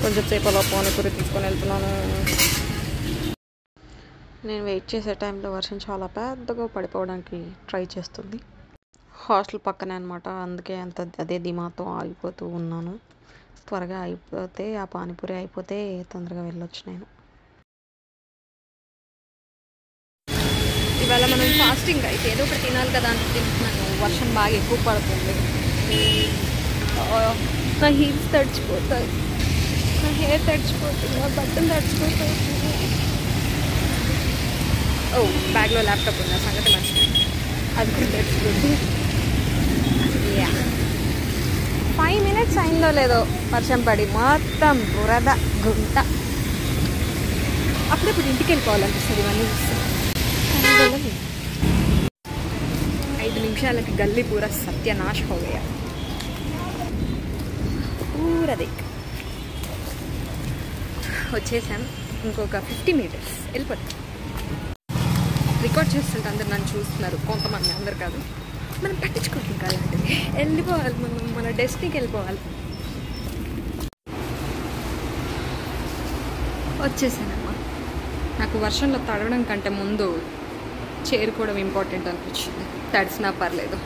కొంచెం సేపు అలా పానీపూరి తీసుకొని వెళ్తున్నాను. నేను వెయిట్ చేసే టైంలో వర్షం చాలా పెద్దగా పడిపోవడానికి ట్రై చేస్తుంది. హాస్టల్ పక్కనే అనమాట, అందుకే అదే ధీమాతో ఆగిపోతూ ఉన్నాను. త్వరగా అయిపోతే ఆ పానీపూరి అయిపోతే తొందరగా వెళ్ళొచ్చు నేను. ఇవాళ మనం ఫాస్టింగ్ అయితే ఏదో ఒకటి తినాలి కదా అని తింటున్నాను. వర్షం బాగా ఎక్కువ పడుతుంది. నా హీల్స్ తడిచిపోతాయి, నా హెయిర్ తడిచిపోతుంది, నా బట్టలు తడిచిపోతాయి. ఓ బ్యాగ్లో ల్యాప్టాప్ ఉంది, ఆ సంగతి మర్చిపోయింది, అది కూడా తడిచిపోతుంది. 5 minutes అయిందో లేదో వర్షం పడి మొత్తం బురద గుంట. అప్పుడప్పుడు ఇంటికి వెళ్ళిపోవాలనిపిస్తుంది ఇవన్నీ చూస్తే. 5 నిమిషాలకి గల్లీ పూరా సత్యనాశ హో గయా. పూరా దేక్ వచ్చేసాం. ఇంకొక 50 meters వెళ్ళిపోతాం. రికార్డ్ చేస్తుంటే అందరు నన్ను చూస్తున్నారు, కొంతమంది, అందరు కాదు. మనం పట్టించుకోవాలి, ఇంకా అలాంటివి వెళ్ళిపోవాలి, మనం మన డెస్టినీకి వెళ్ళిపోవాలి. వచ్చేసానమ్మా. నాకు వర్షంలో తడవడం కంటే ముందు చేరుకోవడం ఇంపార్టెంట్ అనిపించింది. తడిసినా పర్లేదు.